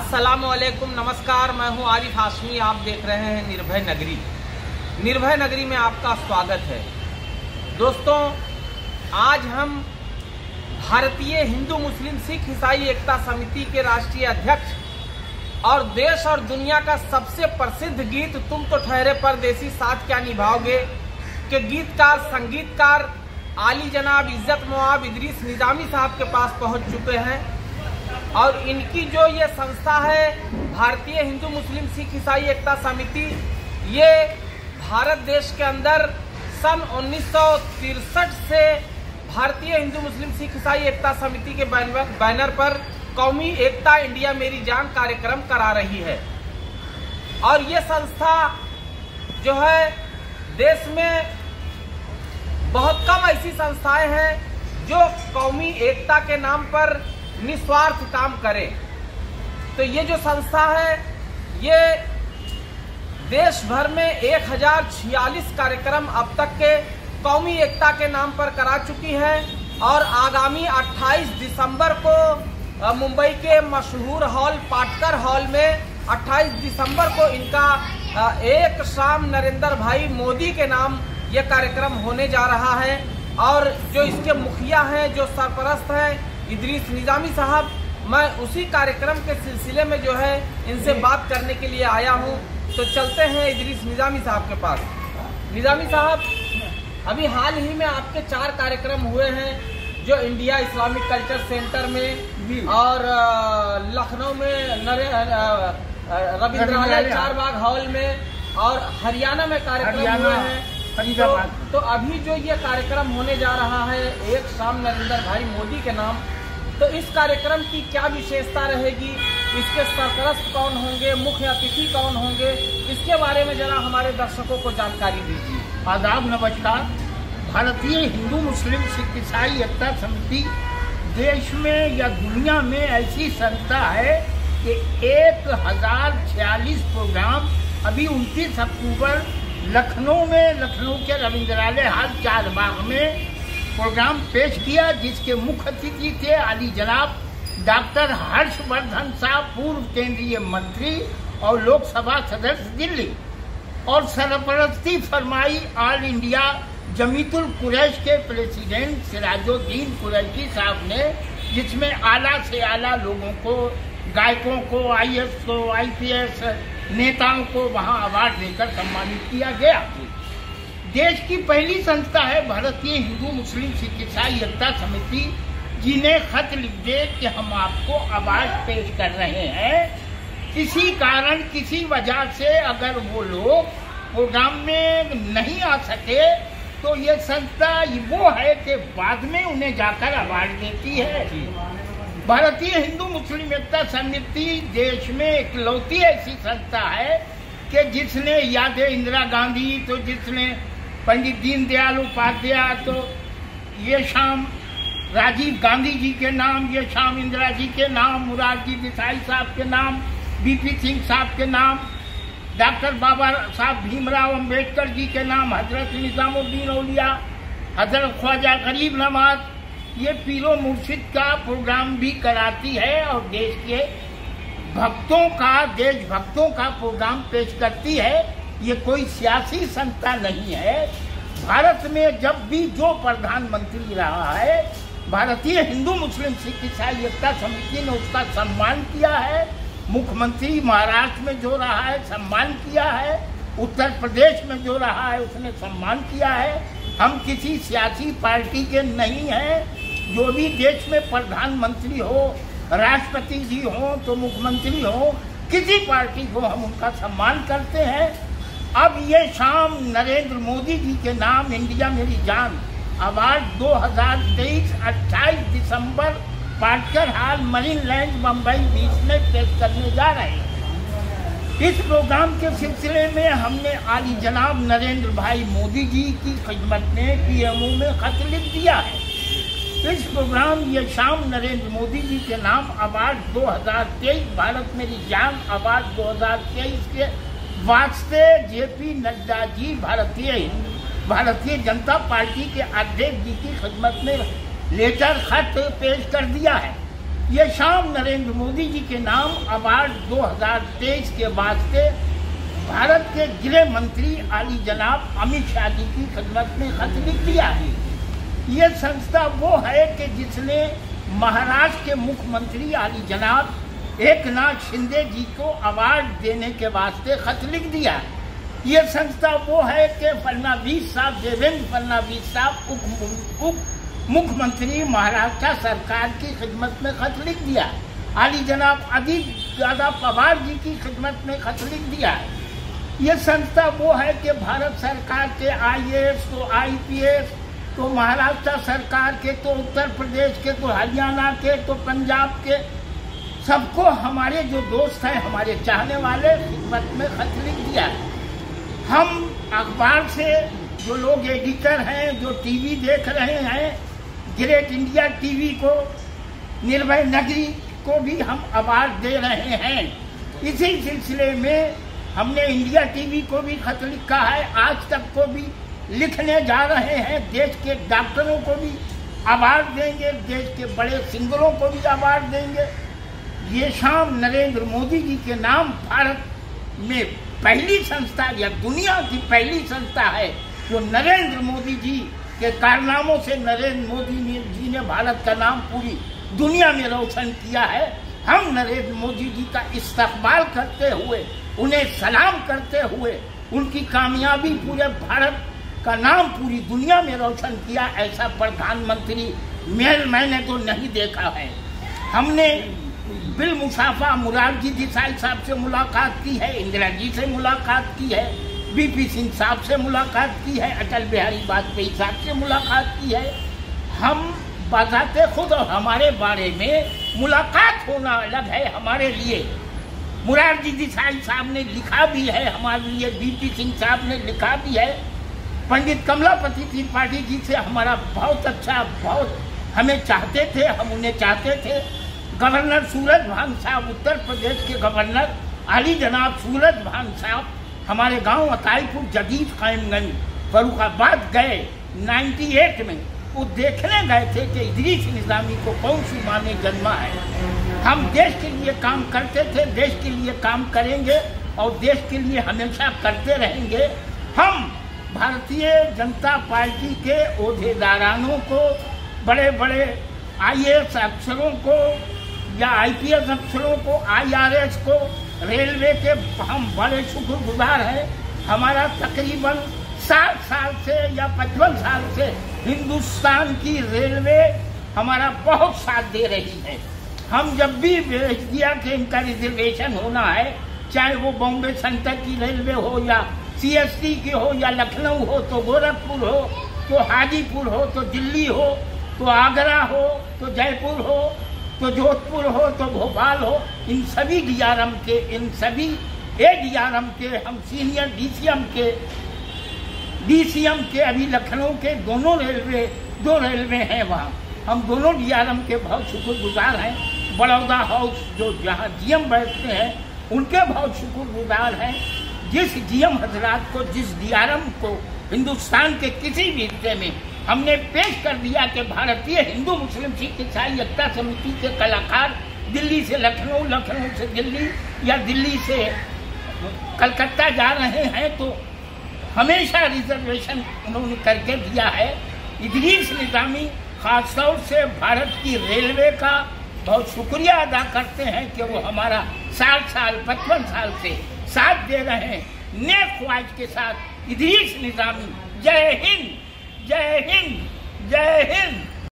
अस्सलामुअलैकुम, नमस्कार। मैं हूं आरिफ हाशमी। आप देख रहे हैं निर्भय नगरी। निर्भय नगरी में आपका स्वागत है। दोस्तों, आज हम भारतीय हिंदू मुस्लिम सिख ईसाई एकता समिति के राष्ट्रीय अध्यक्ष और देश और दुनिया का सबसे प्रसिद्ध गीत तुम तो ठहरे परदेसी साथ क्या निभाओगे के गीतकार संगीतकार आली जनाब इज्जत मोआब इदरीस निजामी साहब के पास पहुंच चुके हैं और इनकी जो ये संस्था है भारतीय हिंदू मुस्लिम सिख ईसाई एकता समिति, ये भारत देश के अंदर सन 1963 से भारतीय हिंदू मुस्लिम सिख ईसाई एकता समिति के बैनर पर कौमी एकता इंडिया मेरी जान कार्यक्रम करा रही है। और ये संस्था जो है देश में बहुत कम ऐसी संस्थाएं हैं जो कौमी एकता के नाम पर निस्वार्थ काम करे। तो ये जो संस्था है ये देश भर में 1046 कार्यक्रम अब तक के कौमी एकता के नाम पर करा चुकी है और आगामी 28 दिसंबर को मुंबई के मशहूर हॉल पाटकर हॉल में 28 दिसंबर को इनका एक शाम नरेंद्र भाई मोदी के नाम ये कार्यक्रम होने जा रहा है। और जो इसके मुखिया हैं, जो सरपरस्त हैं इदरीस निजामी साहब, मैं उसी कार्यक्रम के सिलसिले में जो है इनसे बात करने के लिए आया हूं। तो चलते हैं इदरीस निजामी साहब के पास। निजामी साहब, अभी हाल ही में आपके 4 कार्यक्रम हुए हैं, जो इंडिया इस्लामिक कल्चर सेंटर में और लखनऊ में रविंद्रालय चारबाग हॉल में और हरियाणा में कार्यक्रम हुए हैं। तो अभी जो ये कार्यक्रम होने जा रहा है एक शाम नरेंद्र भाई मोदी के नाम, तो इस कार्यक्रम की क्या विशेषता रहेगी, इसके सरपरस्त कौन होंगे, मुख्य अतिथि कौन होंगे, इसके बारे में जरा हमारे दर्शकों को जानकारी दीजिए। आदाब, नमस्कार। भारतीय हिंदू मुस्लिम सिख ईसाई एकता समिति देश में या दुनिया में ऐसी संस्था है कि 1046 प्रोग्राम अभी 29 अक्टूबर लखनऊ के रविंद्रालय हॉल चारबाग में प्रोग्राम पेश किया, जिसके मुख्य अतिथि थे आली जनाब डॉक्टर हर्षवर्धन साहब, पूर्व केंद्रीय मंत्री और लोकसभा सदस्य दिल्ली, और सरपरस्ती फरमाई ऑल इंडिया जमीतुल कुरैश के प्रेसिडेंट सिराजुद्दीन कुरैशी साहब ने, जिसमें आला से आला लोगों को, गायकों को, IAS को, IPS नेताओं को वहां अवार्ड देकर सम्मानित किया गया। देश की पहली संस्था है भारतीय हिंदू मुस्लिम सिख ईसाई एकता समिति, जिन्हें खत लिख दे कि हम आपको अवार्ड पेश कर रहे हैं। किसी कारण, किसी वजह से अगर वो लोग प्रोग्राम में नहीं आ सके तो ये संस्था वो है कि बाद में उन्हें जाकर अवार्ड देती है। भारतीय हिंदू मुस्लिम एकता समिति देश में इकलौती ऐसी संस्था है कि जिसने यादें इंदिरा गांधी, तो जिसने पंडित दीनदयाल उपाध्याय, तो ये शाम राजीव गांधी जी के नाम, ये शाम इंदिरा जी के नाम, मुरारजी देसाई साहब के नाम, BP सिंह साहब के नाम, डॉक्टर बाबा साहब भीमराव अंबेडकर जी के नाम, हजरत निजामुद्दीन औलिया, हजरत ख्वाजा गरीब नवाज, ये पीरो मुर्शिद का प्रोग्राम भी कराती है और देश के देशभक्तों का प्रोग्राम पेश करती है। ये कोई सियासी संस्था नहीं है। भारत में जब भी जो प्रधानमंत्री रहा है, भारतीय हिंदू मुस्लिम सिख ईसाई एकता समिति ने उसका सम्मान किया है। मुख्यमंत्री महाराष्ट्र में जो रहा है सम्मान किया है, उत्तर प्रदेश में जो रहा है उसने सम्मान किया है। हम किसी सियासी पार्टी के नहीं हैं। जो भी देश में प्रधानमंत्री हो, राष्ट्रपति जी हो, तो मुख्यमंत्री हो, किसी पार्टी को हम उनका सम्मान करते हैं। अब ये शाम नरेंद्र मोदी जी के नाम इंडिया मेरी जान अवार्ड 2023 28 दिसंबर Patkar hall Marine Land Mumbai बीच में पेश करने जा रहे हैं। इस प्रोग्राम के सिलसिले में हमने आली जनाब नरेंद्र भाई मोदी जी की खिदमत में PMO में खत लिख दिया है। इस प्रोग्राम ये शाम नरेंद्र मोदी जी के नाम अवार्ड 2023 भारत मेरी जान अवार्ड 2023 के वास्ते JP नड्डा जी भारतीय जनता पार्टी के अध्यक्ष जी की खिदमत में लेटर खत पेश कर दिया है। ये शाम नरेंद्र मोदी जी के नाम अवार्ड 2023 के वास्ते भारत के गृह मंत्री आली जनाब अमित शाह जी की खिदमत में खत लिख दिया है। ये संस्था वो है कि जिसने महाराष्ट्र के मुख्यमंत्री आली जनाब एकनाथ शिंदे जी को अवार्ड देने के वास्ते खत लिख दिया। ये संस्था वो है कि फडणवीस साहब, देवेंद्र फडणवीस साहब उप मुख्यमंत्री महाराष्ट्र सरकार की खिदमत में खत लिख दिया। आली जनाब अजीत दादा पवार जी की खिदमत में खत लिख दिया। ये संस्था वो है कि भारत सरकार के IAS तो IPS तो महाराष्ट्र सरकार के तो उत्तर प्रदेश के तो हरियाणा के तो पंजाब के सबको हमारे जो दोस्त हैं, हमारे चाहने वाले खिदमत में खत लिख दिया। हम अखबार से जो लोग एडिटर हैं, जो टीवी देख रहे हैं, ग्रेट इंडिया टीवी को, निर्भय नगरी को भी हम अवार्ड दे रहे हैं। इसी सिलसिले में हमने इंडिया टीवी को भी खत लिखा है, आज तक को भी लिखने जा रहे हैं। देश के डॉक्टरों को भी अवार्ड देंगे, देश के बड़े सिंगरों को भी अवार्ड देंगे। ये शाम नरेंद्र मोदी जी के नाम भारत में पहली संस्था या दुनिया की पहली संस्था है जो नरेंद्र मोदी जी के कारनामों से नरेंद्र मोदी जी ने भारत का नाम पूरी दुनिया में रोशन किया है। हम नरेंद्र मोदी जी का इस्तकबाल करते हुए, उन्हें सलाम करते हुए, उनकी कामयाबी पूरे भारत का नाम पूरी दुनिया में रोशन किया, ऐसा प्रधानमंत्री मैंने तो नहीं देखा है। हमने बिल मुसाफा मुरारजी देसाई साहब से मुलाकात की है, इंदिरा जी से मुलाकात की है, BP सिंह साहब से मुलाकात की है, अटल बिहारी वाजपेयी साहब से मुलाकात की है। हम बताते खुद और हमारे बारे में मुलाकात होना अलग है हमारे लिए। मुरारजी देसाई साहब ने लिखा भी है हमारे लिए, BP सिंह साहब ने लिखा भी है। पंडित कमलापति त्रिपाठी जी से हमारा बहुत अच्छा, बहुत हमें चाहते थे, हम उन्हें चाहते थे। गवर्नर सूरज भान साहब, उत्तर प्रदेश के गवर्नर आली जनाब सूरज भान साहब हमारे गांव अताईपुर जदीद कायमगंज फरुखाबाद गए 98 में। वो देखने गए थे कि इदरीस निजामी को कौन सी माँ ने जन्मा है। हम देश के लिए काम करते थे, देश के लिए काम करेंगे और देश के लिए हमेशा करते रहेंगे। हम भारतीय जनता पार्टी के ओहदेदारानों को, बड़े बड़े IAS अफसरों को या IPS अफसरों को, IRS को, रेलवे के हम बड़े शुक्रगुजार हैं। हमारा तकरीबन 60 साल से या 55 साल से हिंदुस्तान की रेलवे हमारा बहुत साथ दे रही है। हम जब भी भेज दिया कि इनका रिजर्वेशन होना है, चाहे वो बॉम्बे सेंट्रल की रेलवे हो या CST की हो या लखनऊ हो तो गोरखपुर हो तो हाजीपुर हो तो दिल्ली हो तो आगरा हो तो जयपुर हो तो जोधपुर हो तो भोपाल हो, इन सभी DRM के, इन सभी ADRM के, हम सीनियर DCM के अभी लखनऊ के दो रेलवे हैं वहाँ, हम दोनों DRM के बहुत शुक्रगुजार हैं। बड़ौदा हाउस जो जहाँ GM बैठते हैं उनके बहुत शुक्रगुजार हैं। जिस GM हजरात को, जिस DRM को हिंदुस्तान के किसी भी हिस्से में हमने पेश कर दिया कि भारतीय हिंदू मुस्लिम सिख ईसाई एकता समिति के कलाकार दिल्ली से लखनऊ, लखनऊ से दिल्ली या दिल्ली से कलकत्ता जा रहे हैं, तो हमेशा रिजर्वेशन उन्होंने करके दिया है। इदरीस निजामी खासतौर से भारत की रेलवे का बहुत शुक्रिया अदा करते हैं कि वो हमारा 60 साल 55 साल से साथ दे रहे हैं। नेक ख्वाहिश के साथ इदरीस निजामी। जय हिंद, जय हिंद, जय हिंद।